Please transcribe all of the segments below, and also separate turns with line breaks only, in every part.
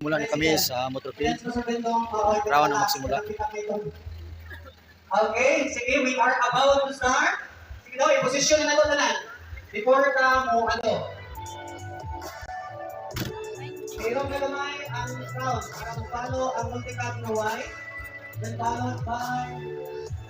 Magsimula na kami sa motorcade. Rawan na magsimula.
Okay, sige, we are about to start. Sige daw, i-position na ito tanan. Before ka mo ano. Mayroon ka naman ang crown para mag-follow ang MOTORCADE na white. Then followed by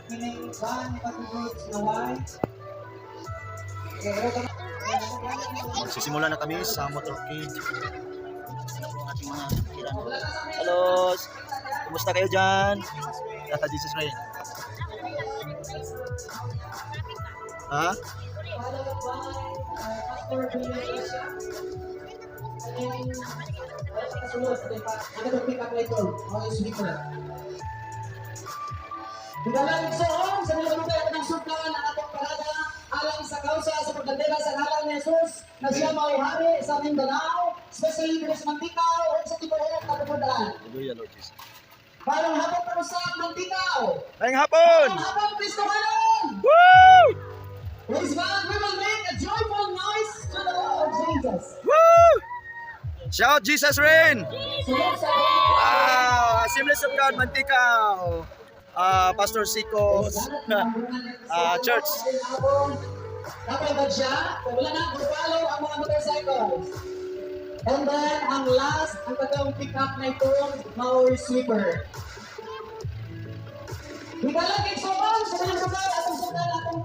meaning van categories na white.
Magsisimula na kami sa motorcade. Hello, kumusta kayo dyan? Tata Jesus Ray. Ha?
Bigalang igsoon sa mga lugar at ng sugdan ang atong parada alang sa kausa sa pagdadala sa ngalan ni Jesus na siya mauhari sa Mindanao, especially sa Manticao o sa tibuok kapupuntaan.
Hallelujah, Lord Jesus.
Parang hapon pa sa Manticao.
Ngayong hapon!
Parang hapon, Kristo Hanon!
Woo!
Praise God, we will make a joyful noise to the Lord Jesus.
Woo! Shout Jesus reign!
Sunod sa
Wow! Assemblies of God, Manticao. Pastor Siko Church.
Dapat ba siya? Wala na, follow ang mga motorcycles. And then, ang last, ang tagang pick up na ito, Maui Sweeper. Higalang igsoon sa mga lugar atong sundan atong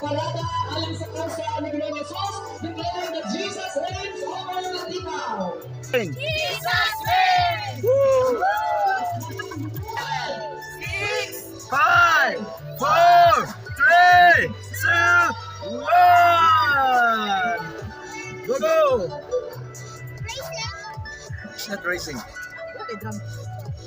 parada alang sa kausa ni Ginoong Jesus, declaring that Jesus reigns over Manticao.
Jesus reigns! Woo! 5, 4, 3, 2, 1! Go, go! It's not racing.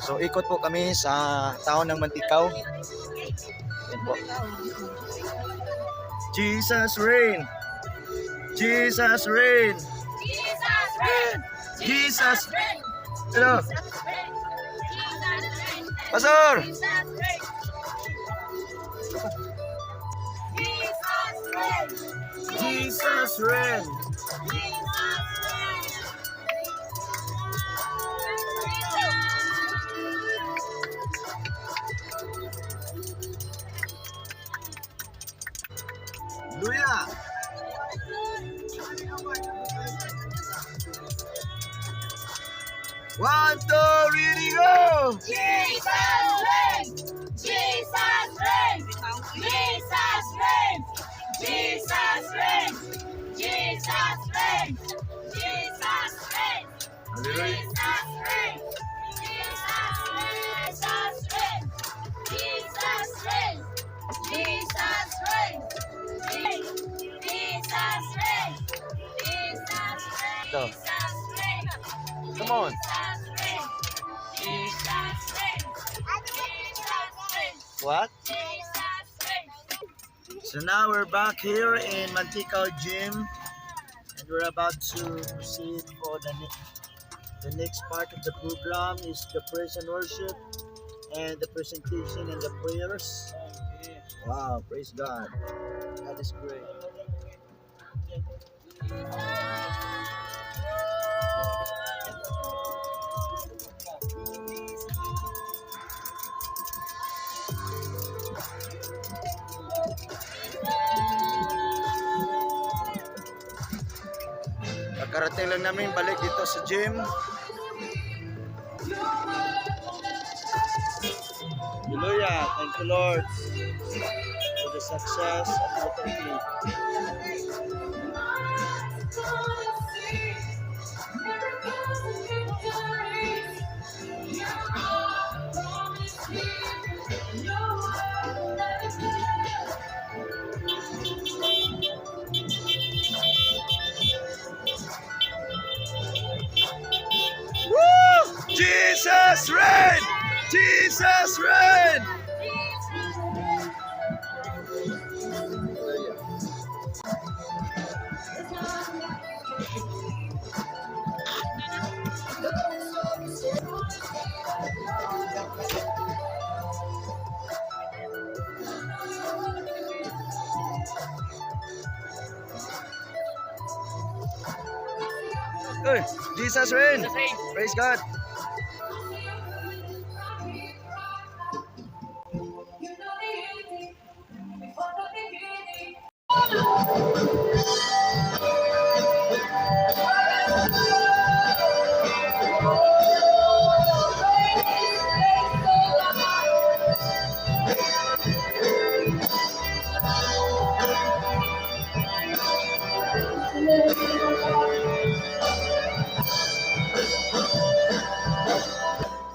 So, ikot po kami sa taon ng Manticao. Yan po. Jesus reign! Jesus reign!
Jesus reign!
Jesus!
reign!
Hello!
Jesus reign!
Pastor!
Jesus reign! Jesus reign!
Jesus reign! Hallelujah! One, two, ready, go!
Jesus reign! Jesus reign! Jesus reign! Jesus reign! Jesus reign! Jesus reign!
Hallelujah!
Jesus reign! Jesus reign! Jesus reign! Jesus reign! Jesus reign! Jesus reign!
Go.
Jesus reign!
Come on!
Jesus reign! Jesus reign! Jesus reign!
What?
Jesus reign!
So now we're back here in Manticao Gym and we're about to proceed for the next part of the program is the praise and worship and the presentation and the prayers. Wow, praise God. God is great. Kakarating lang namin balik dito sa gym. Hallelujah. Thank you, Lord, for the success of MOTORCADE. Woo! Jesus reign! Jesus reign! Good. Jesus reign.
Jesus reigns.
Praise God.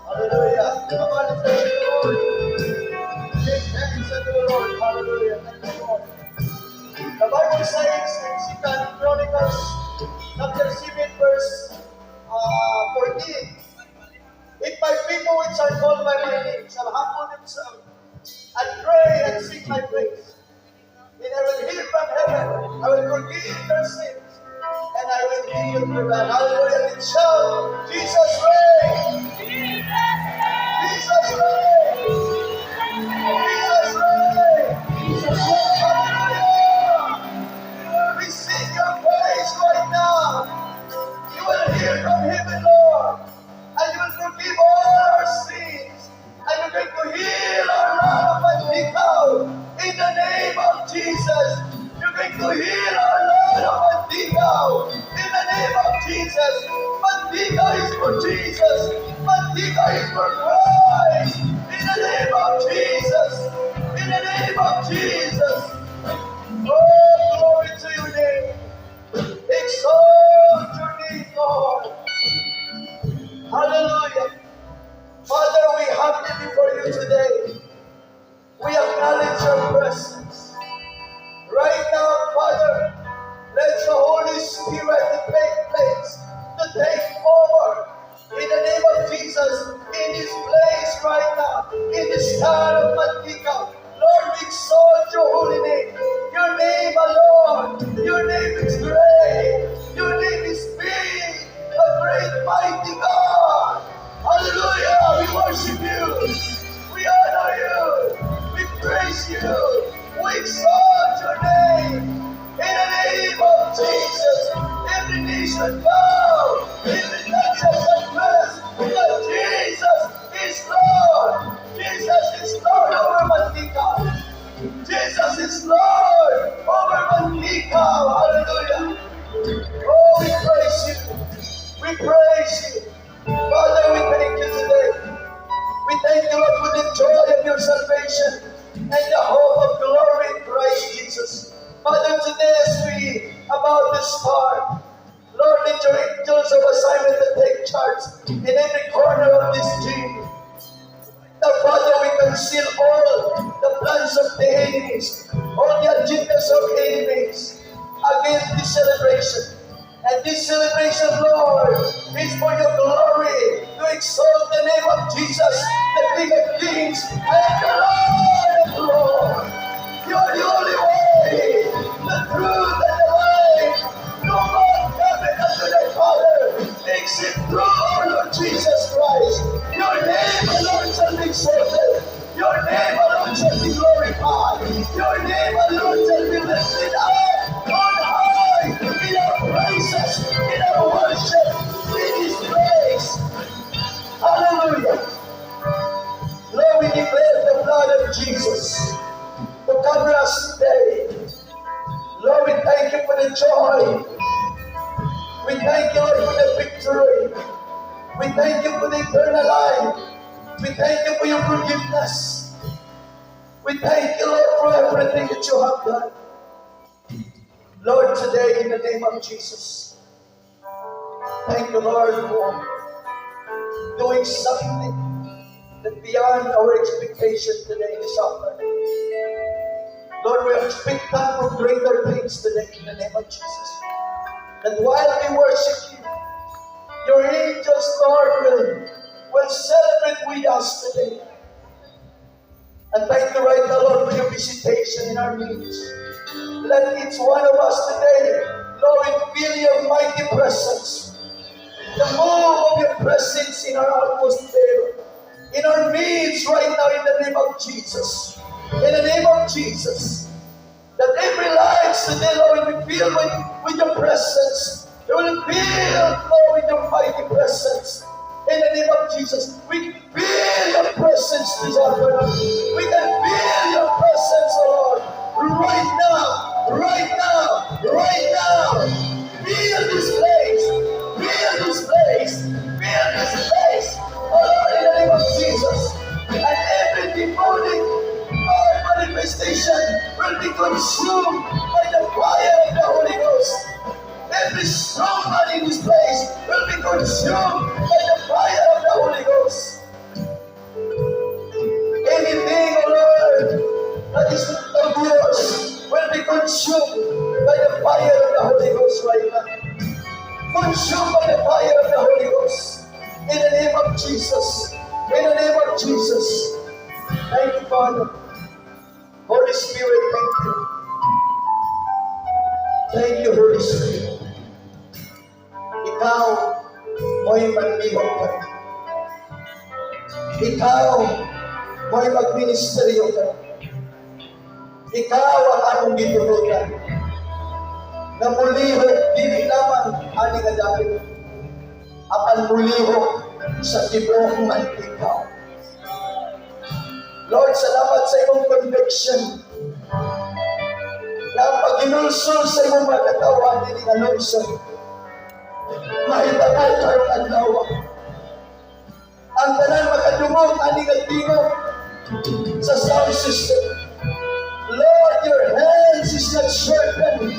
Hallelujah. Come on and praise the Lord. Give thanks unto the Lord. Hallelujah. Thank you, Lord. The Bible says in 2 Chronicles chapter 7 verse 14, if my people which are called by my name shall humble themselves and pray and seek my face, then I will hear from heaven, I will forgive their sins, and I will heal their land. Hallelujah. And shout, Jesus reign! Jesus reign! Jesus reign! Hallelujah! We seek your face right now. You will hear from heaven, Lord, and you will forgive all our sins, and you're going to heal our land of Manticao in the name of Jesus. You're going to heal our land of Manticao in the name of Jesus. Manticao is for Jesus. Manticao is for Christ. In the name of Jesus. In the name of Jesus. Oh, glory to your name. Exalt your name, Lord. Hallelujah. Father, we humbly before you today. We acknowledge your presence. Right now, Father, let the Holy Spirit take place, to take over. In the name of Jesus, in this place right now, in this town of Manticao, Lord, we exalt your holy name. Your name alone. Your name is great. Your name is big. A great mighty God. Hallelujah. We worship you. We honor you. We praise you. We exalt your name. In the name of Jesus, every knee should bow, every tongue shall confess that Jesus is Lord. Jesus is Lord over Manticao. Jesus is Lord over Manticao. Hallelujah. Oh, we praise you. We praise you. Father, we thank you today. We thank you, Lord, for the joy of your salvation and the hope of glory in Christ Jesus. Father, today as we about to start, Lord, let your angels of assignment to take charge in every corner of this gym. Now, Father, we conceal all the plans of the enemies, all the agendas of enemies against this celebration. And this celebration, Lord, is for your glory, to exalt the name of Jesus, the King of Kings and the Lord of Lords. You are the only way, the truth, and the life. No man cometh unto the Father except through our Lord Jesus Christ. Your name alone shall be exalted. Your name alone shall be glorified. Your name alone shall be lifted up on high in our praises, in our worship, in His praise. Hallelujah. Lord, we declare the blood of Jesus to cover us today. Lord, we thank you for the joy. We thank you, Lord, for the victory. We thank you for the eternal life. We thank you for your forgiveness. We thank you, Lord, for everything that you have done. Lord, today in the name of Jesus, thank you, Lord, for doing something that beyond our expectation today this afternoon. Lord, we expect for greater things today in the name of Jesus. That while we worship you, your angels, Lord, will celebrate with us today. And thank you right now, Lord, for your visitation in our midst. Let each one of us today, Lord, feel your mighty presence. The move of your presence in our atmosphere, in our midst right now in the name of Jesus. In the name of Jesus. That every life today, Lord, we feel with your presence.
We will feel flow in your mighty presence. In the name of Jesus, we feel your presence this afternoon. We can feel your presence, O Lord. Right now, right now, right now. Feel this place. Feel this place. Feel this place. Oh Lord, in the name of Jesus. And every demonic manifestation will be consumed by the fire of the Holy Ghost. Every strong man in this place will be consumed by the fire of the Holy Ghost. Anything, O Lord, that is not of yours will be consumed by the fire of the Holy Ghost right now. Consumed by the fire of the Holy Ghost. In the name of Jesus. In the name of Jesus. Thank you, Father. Holy Spirit, thank you. Thank you, Holy Spirit. Ikaw mo'y manlihok ka. Ikaw mo'y magministeryo ka. Ikaw ang among giturugan. Na mulihok, dili lamang ani nga dapit. Apan mulihok sa tibuok Manticao. Lord, salamat sa imong conviction. Na ang pag-inulsol sa imong mga katawan, dili nga lungsod. Mahitagal karong adlaw. Ang tanan makadungog ani nga tingog sa sound system. Lord, your hands is not sharpened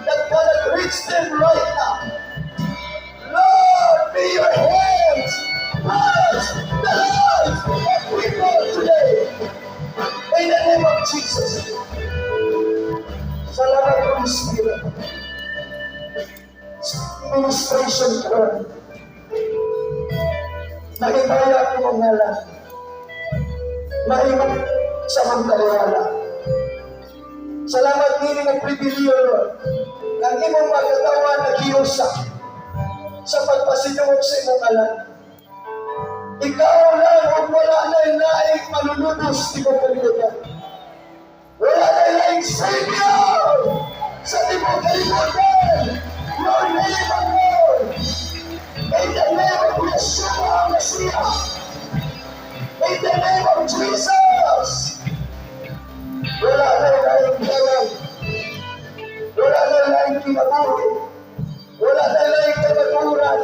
that cannot reach them right now. Lord, may your hands touch the lives of people today. In the name of Jesus. Salamat, Holy Spirit. Administration Lord. Mahimaya ko ang ngalan. Mahimag sa magdaliwala. Salamat nini ng pribiliyo, Lord. Nang imong magkatawan na giusa sa pagpasinungog sa imong ngalan. Ikaw lang o wala na ilaing maluludos di ko kalimutan. Wala na ilaing Savior sa tibong kalimutan. Your name alone. In the name of Yeshua Messiah. In the name of Jesus. Wala na ilaing kawan. Wala na ilaing kinabuhi. Wala na ilaing kabaturan.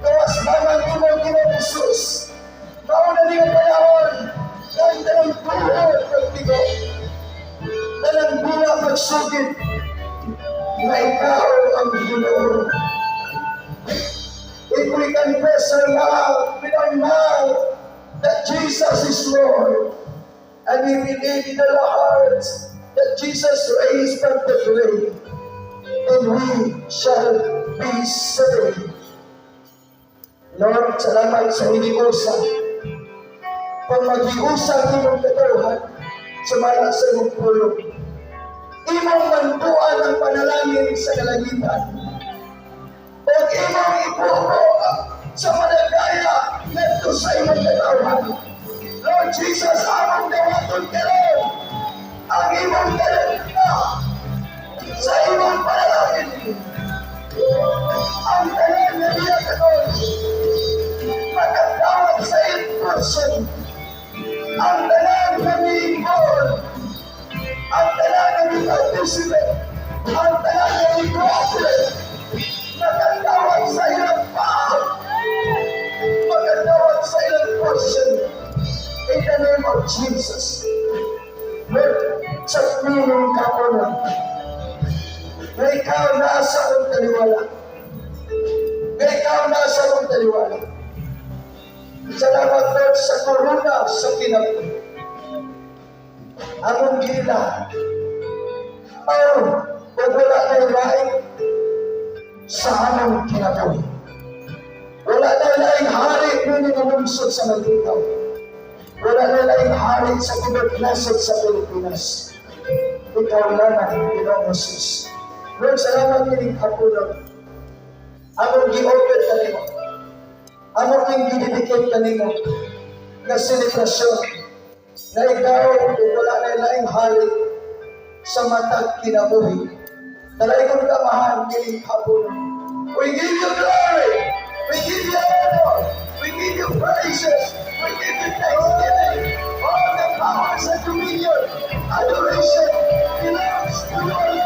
Kawas naman imong Ginoong Jesus. Mauna niyo panahon ng tanong buhay pagtigo. Tanong buhay magsugid na ikaw ang Ginoo. If we confess our mouth with our mouth that Jesus is Lord, and we believe in our hearts that Jesus raised from the grave, then we shall be saved. Lord, salamat sa hiniusa. Kung mag-iusang imong katawhan, sumala sa imong pulong. Imong mantuan ang panalangin sa kalangitan. O imong ipupo sa managaya neto sa imong katawhan. Lord Jesus, among dawaton ka rin ang imong talenta sa imong panalangin. Ang tanan na niya kanon, magkatawag sa in-person. Ang tanan na niingkol, ang tanan na ni-participate, ang tanan na ni-cooperate, magkatawag sa ilang pao, magkatawag sa ilang person. In the name of Jesus. Lord, sa piling ka po na, na ikaw nasa akong taliwala. Na ikaw nasa akong taliwala. Salamat, Lord, sa korona sa kinabuhi. Among gila. Pag wala na ilaing sa among kinabuhi. Wala na ilaing hari nini na lungsod sa Manticao. Wala na ilaing hari sa kinabuhi sa Pilipinas. Ikaw lamang, Ginoong Jesus. Lord, salamat nining kapunan. Among gi-open kanimo. Among gi-dedicate kanimo na selebrasyon na ikaw wala na ilaing hari sa matag kinabuhi. Talagang kamahan nining kapunan. We give you glory. We give you honor. We give you praises. We give you thanksgiving. All the powers and dominion, adoration belongs to you.